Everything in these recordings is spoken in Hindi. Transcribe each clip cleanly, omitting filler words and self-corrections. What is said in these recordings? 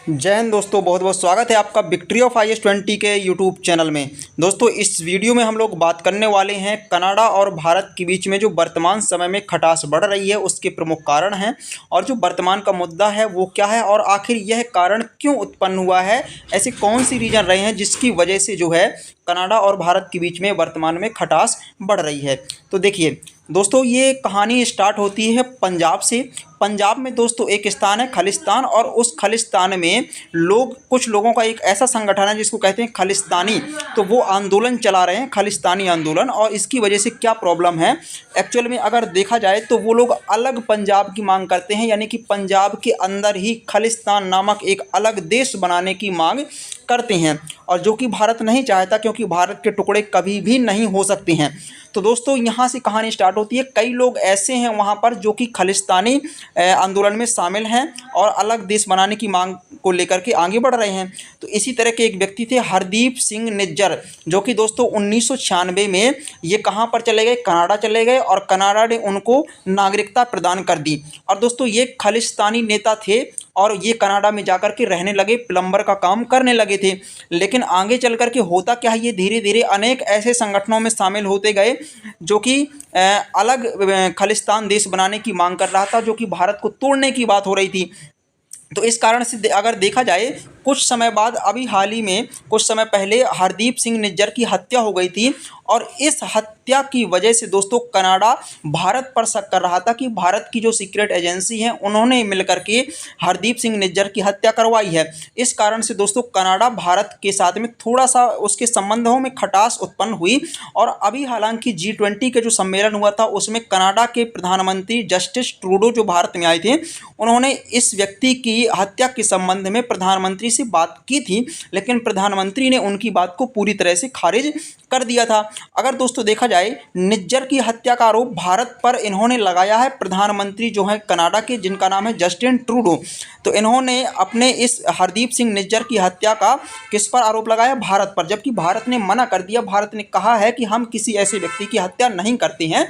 जय हिंद दोस्तों, बहुत बहुत स्वागत है आपका विक्ट्री ऑफ IS-20 के यूट्यूब चैनल में। दोस्तों, इस वीडियो में हम लोग बात करने वाले हैं कनाडा और भारत के बीच में जो वर्तमान समय में खटास बढ़ रही है उसके प्रमुख कारण हैं और जो वर्तमान का मुद्दा है वो क्या है और आखिर यह कारण क्यों उत्पन्न हुआ है। ऐसे कौन सी रीजन रहे हैं जिसकी वजह से जो है कनाडा और भारत के बीच में वर्तमान में खटास बढ़ रही है। तो देखिए दोस्तों, ये कहानी स्टार्ट होती है पंजाब से। पंजाब में दोस्तों एक स्थान है खालिस्तान, और उस खालिस्तान में कुछ लोगों का एक ऐसा संगठन है जिसको कहते हैं खालिस्तानी। तो वो आंदोलन चला रहे हैं, खालिस्तानी आंदोलन, और इसकी वजह से क्या प्रॉब्लम है एक्चुअल में अगर देखा जाए तो वो लोग अलग पंजाब की मांग करते हैं, यानी कि पंजाब के अंदर ही खालिस्तान नामक एक अलग देश बनाने की मांग करते हैं, और जो कि भारत नहीं चाहता, क्योंकि भारत के टुकड़े कभी भी नहीं हो सकते हैं। तो दोस्तों यहाँ से कहानी स्टार्ट होती है। कई लोग ऐसे हैं वहाँ पर जो कि खालिस्तानी आंदोलन में शामिल हैं और अलग देश बनाने की मांग को लेकर के आगे बढ़ रहे हैं। तो इसी तरह के एक व्यक्ति थे हरदीप सिंह निज्जर, जो कि दोस्तों 1996 में ये कहाँ पर चले गए, कनाडा चले गए, और कनाडा ने उनको नागरिकता प्रदान कर दी। और दोस्तों ये खालिस्तानी नेता थे और ये कनाडा में जाकर के रहने लगे, प्लम्बर का काम करने लगे थे। लेकिन आगे चल कर के होता क्या है, ये धीरे धीरे अनेक ऐसे संगठनों में शामिल होते गए जो कि अलग खालिस्तान देश बनाने की मांग कर रहा था, जो कि भारत को तोड़ने की बात हो रही थी। तो इस कारण से अगर देखा जाए, कुछ समय बाद अभी हाल ही में कुछ समय पहले हरदीप सिंह निज्जर की हत्या हो गई थी, और इस हत्या की वजह से दोस्तों कनाडा भारत पर शक कर रहा था कि भारत की जो सीक्रेट एजेंसी है उन्होंने मिलकर के हरदीप सिंह निज्जर की हत्या करवाई है। इस कारण से दोस्तों कनाडा भारत के साथ में थोड़ा सा उसके संबंधों में खटास उत्पन्न हुई। और अभी हालांकि G20 के जो सम्मेलन हुआ था उसमें कनाडा के प्रधानमंत्री जस्टिन ट्रूडो जो भारत में आए थे, उन्होंने इस व्यक्ति की हत्या के संबंध में प्रधानमंत्री से बात की थी, लेकिन प्रधानमंत्री ने उनकी बात को पूरी तरह से खारिज कर दिया था। अगर दोस्तों देखा जाए, निज्जर की हत्या का आरोप भारत पर इन्होंने लगाया है प्रधानमंत्री जो है कनाडा के, जिनका नाम है जस्टिन ट्रूडो। तो इन्होंने अपने इस हरदीप सिंह निज्जर की हत्या का किस पर आरोप लगाया, भारत पर, जबकि भारत ने मना कर दिया। भारत ने कहा है कि हम किसी ऐसे व्यक्ति की हत्या नहीं करते हैं,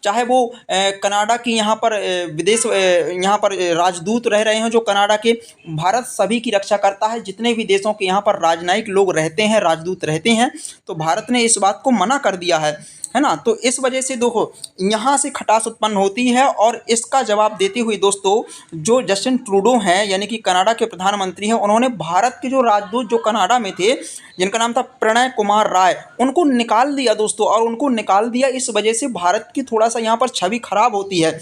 चाहे वो कनाडा की यहाँ पर विदेश यहाँ पर राजदूत रह रहे हैं जो कनाडा के। भारत सभी की रक्षा करता है, जितने भी देशों के यहाँ पर राजनयिक लोग रहते हैं, राजदूत रहते हैं, तो भारत ने इस बात को मना कर दिया है ना। तो इस वजह से देखो यहाँ से खटास उत्पन्न होती है, और इसका जवाब देते हुए दोस्तों जो जस्टिन ट्रूडो हैं, यानी कि कनाडा के प्रधानमंत्री हैं, उन्होंने भारत के जो राजदूत जो कनाडा में थे, जिनका नाम था प्रणय कुमार राय, उनको निकाल दिया दोस्तों। और उनको निकाल दिया इस वजह से भारत की थोड़ा सा यहाँ पर छवि खराब होती है।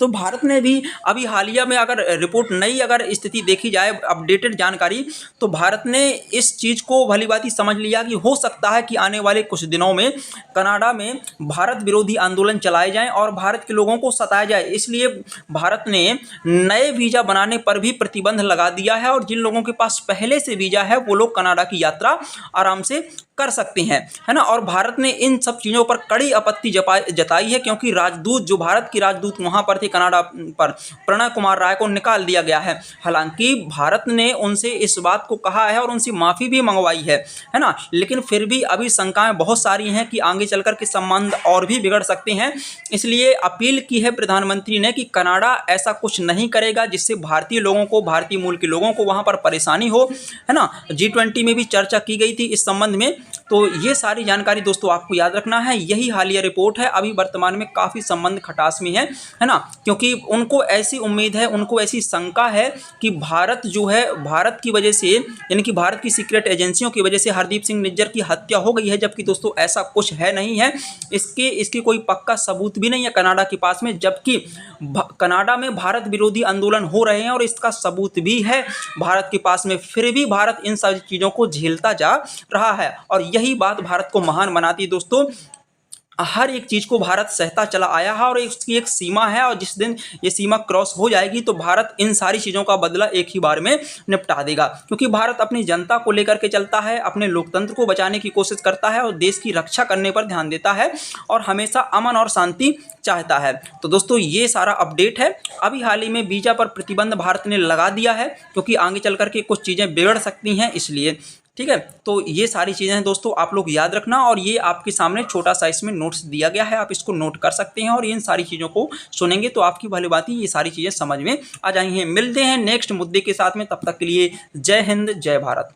तो भारत ने भी अभी हालिया में अगर रिपोर्ट नई अगर स्थिति देखी जाए, अपडेटेड जानकारी, तो भारत ने इस चीज़ को भली भांति समझ लिया कि हो सकता है कि आने वाले कुछ दिनों में कनाडा में भारत विरोधी आंदोलन चलाए जाएं और भारत के लोगों को सताया जाए। इसलिए भारत ने नए वीज़ा बनाने पर भी प्रतिबंध लगा दिया है, और जिन लोगों के पास पहले से वीज़ा है वो लोग कनाडा की यात्रा आराम से कर सकते हैं, है ना। और भारत ने इन सब चीज़ों पर कड़ी आपत्ति जताई है, क्योंकि राजदूत जो भारत की राजदूत वहाँ पर थे कनाडा पर, प्रणय कुमार राय को निकाल दिया गया है। हालांकि भारत ने उनसे इस बात को कहा है और उनसे माफ़ी भी मंगवाई है ना, लेकिन फिर भी अभी शंकाएं बहुत सारी हैं कि आगे चलकर के संबंध और भी बिगड़ सकते हैं। इसलिए अपील की है प्रधानमंत्री ने कि कनाडा ऐसा कुछ नहीं करेगा जिससे भारतीय लोगों को, भारतीय मूल के लोगों को वहाँ पर परेशानी हो, है ना। G20 में भी चर्चा की गई थी इस संबंध में। तो ये सारी जानकारी दोस्तों आपको याद रखना है। यही हालिया रिपोर्ट है। अभी वर्तमान में काफ़ी संबंध खटास में है ना, क्योंकि उनको ऐसी उम्मीद है, उनको ऐसी शंका है कि भारत जो है, भारत की वजह से, यानी कि भारत की सीक्रेट एजेंसियों की वजह से हरदीप सिंह निज्जर की हत्या हो गई है, जबकि दोस्तों ऐसा कुछ है नहीं है। इसके कोई पक्का सबूत भी नहीं है कनाडा के पास में, जबकि कनाडा में भारत विरोधी आंदोलन हो रहे हैं और इसका सबूत भी है भारत के पास में। फिर भी भारत इन सारी चीज़ों को झेलता जा रहा है, और यही बात भारत को महान बनाती है दोस्तों। हर एक चीज़ को भारत सहता चला आया है, और इसकी एक सीमा है, और जिस दिन ये सीमा क्रॉस हो जाएगी तो भारत इन सारी चीज़ों का बदला एक ही बार में निपटा देगा, क्योंकि भारत अपनी जनता को लेकर के चलता है, अपने लोकतंत्र को बचाने की कोशिश करता है, और देश की रक्षा करने पर ध्यान देता है, और हमेशा अमन और शांति चाहता है। तो दोस्तों ये सारा अपडेट है। अभी हाल ही में वीज़ा पर प्रतिबंध भारत ने लगा दिया है, क्योंकि आगे चल कर के कुछ चीज़ें बिगड़ सकती हैं, इसलिए ठीक है। तो ये सारी चीज़ें हैं दोस्तों, आप लोग याद रखना, और ये आपके सामने छोटा सा इसमें नोट्स दिया गया है, आप इसको नोट कर सकते हैं और इन सारी चीज़ों को सुनेंगे तो आपकी भली बात ही ये सारी चीज़ें समझ में आ जाएंगी। मिलते हैं नेक्स्ट मुद्दे के साथ में, तब तक के लिए जय हिंद जय भारत।